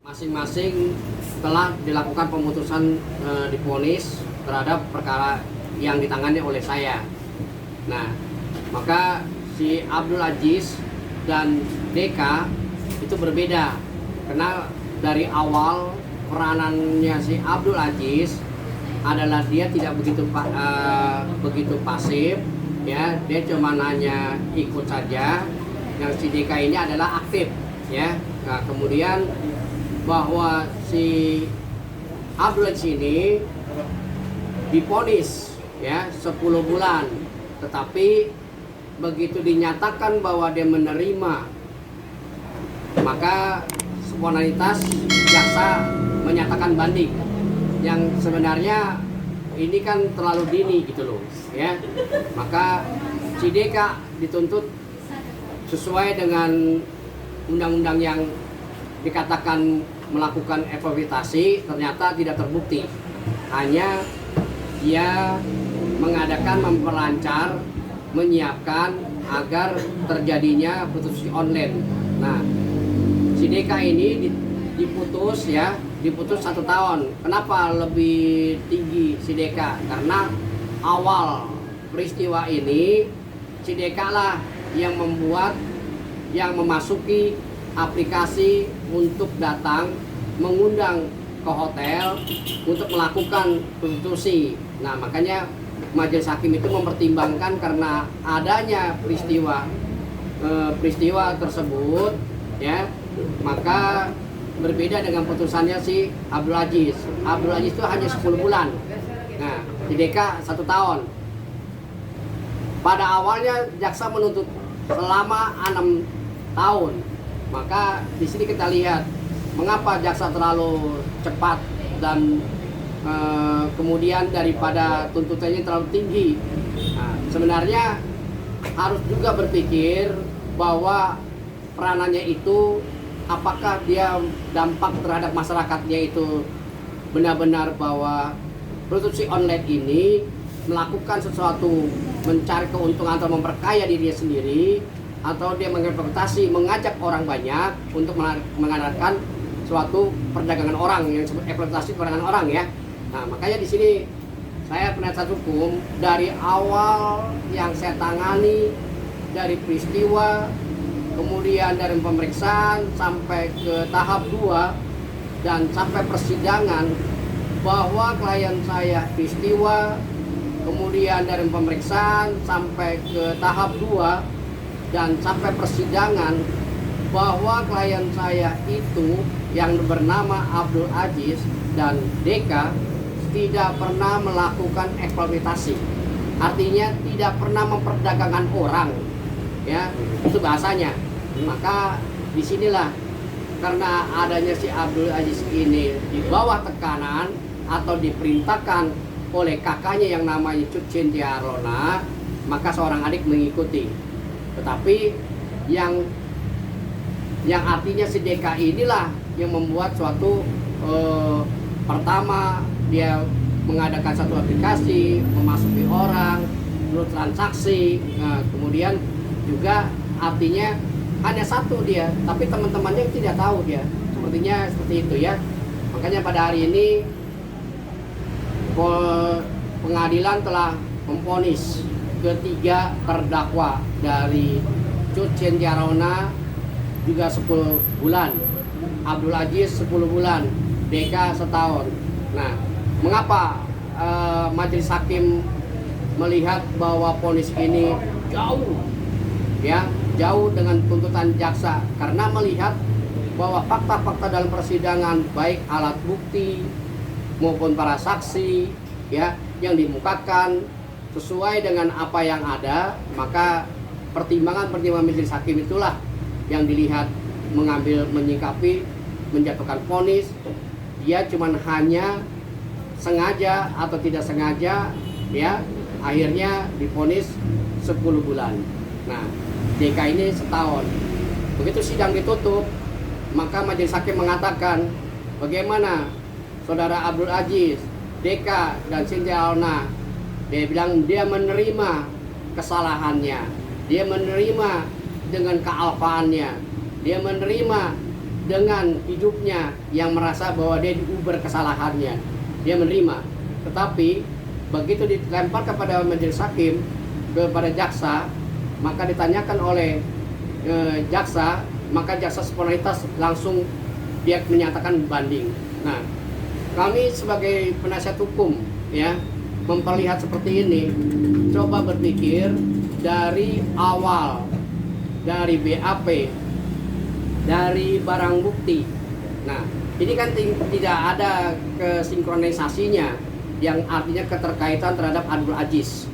Masing-masing telah dilakukan pemutusan divonis terhadap perkara yang ditangani oleh saya. Nah, maka si Abdul Aziz dan Deka itu berbeda, karena dari awal peranannya si Abdul Aziz adalah dia tidak begitu pasif, ya, dia cuma hanya ikut saja. Yang si Deka ini adalah aktif, ya. Nah, kemudian bahwa si Abdul Aziz ini divonis, ya, 10 bulan, tetapi begitu dinyatakan bahwa dia menerima, maka spontanitas jaksa menyatakan banding, yang sebenarnya ini kan terlalu dini gitu loh, ya. Maka si Deka dituntut sesuai dengan undang-undang yang dikatakan melakukan eksploitasi, ternyata tidak terbukti. Hanya dia mengadakan, memperlancar, menyiapkan agar terjadinya prostitusi online. Nah, si Deka ini diputus, ya, diputus 1 tahun. Kenapa lebih tinggi si Deka? Karena awal peristiwa ini si Deka lah yang memasuki aplikasi untuk datang mengundang ke hotel untuk melakukan prostitusi. Nah, makanya majelis hakim itu mempertimbangkan karena adanya peristiwa tersebut, ya, maka berbeda dengan putusannya si Abdul Aziz. Abdul Aziz itu hanya 10 bulan. Nah, di Deka 1 tahun. Pada awalnya jaksa menuntut selama 6 tahun. Maka di sini kita lihat mengapa jaksa terlalu cepat dan kemudian daripada tuntutannya terlalu tinggi. Nah, sebenarnya harus juga berpikir bahwa peranannya itu apakah dia dampak terhadap masyarakatnya itu benar-benar bahwa prostitusi online ini melakukan sesuatu mencari keuntungan atau memperkaya dirinya sendiri, atau dia mengeksploitasi, mengajak orang banyak untuk mengadakan suatu perdagangan orang, yang disebut eksploitasi perdagangan orang, ya. Nah, makanya di sini saya penasihat hukum dari awal yang saya tangani, dari peristiwa, kemudian dari pemeriksaan sampai ke tahap 2 dan sampai persidangan, bahwa klien saya peristiwa, kemudian dari pemeriksaan sampai ke tahap 2 dan sampai persidangan, bahwa klien saya itu yang bernama Abdul Aziz dan Deka tidak pernah melakukan eksploitasi. Artinya tidak pernah memperdagangkan orang, ya, itu bahasanya. Maka disinilah, karena adanya si Abdul Aziz ini di bawah tekanan atau diperintahkan oleh kakaknya yang namanya Cut Cynthia-Arlona, maka seorang adik mengikuti. Tetapi yang artinya si Deka inilah yang membuat suatu pertama dia mengadakan satu aplikasi, memasuki orang, lalu transaksi, kemudian juga artinya hanya satu dia, tapi teman-temannya tidak tahu dia, sepertinya seperti itu, ya. Makanya pada hari ini pengadilan telah memvonis ketiga terdakwa dari Cut Cynthia-Arlona juga 10 bulan, Abdul Aziz 10 bulan, Deka 1 tahun. Nah, mengapa majelis hakim melihat bahwa vonis ini jauh, ya, jauh dengan tuntutan jaksa? Karena melihat bahwa fakta-fakta dalam persidangan, baik alat bukti maupun para saksi, ya, yang dimukakan sesuai dengan apa yang ada, maka pertimbangan majelis hakim itulah yang dilihat mengambil, menyikapi, menjatuhkan vonis. Dia cuman hanya sengaja atau tidak sengaja, ya, akhirnya divonis 10 bulan. Nah, Deka ini 1 tahun. Begitu sidang ditutup, maka majelis hakim mengatakan, bagaimana saudara Abdul Aziz, Deka dan Cynthia-Arlona? Dia bilang dia menerima kesalahannya, dia menerima dengan kealfaannya, dia menerima dengan hidupnya yang merasa bahwa dia diuber kesalahannya, dia menerima. Tetapi begitu dilempar kepada majelis hakim, kepada jaksa, maka ditanyakan oleh jaksa, maka jaksa spontanitas langsung dia menyatakan banding. Nah, kami sebagai penasihat hukum ya memperlihat seperti ini, coba berpikir dari awal, dari BAP, dari barang bukti. Nah, ini kan tidak ada kesinkronisasinya, yang artinya keterkaitan terhadap Abdul Aziz.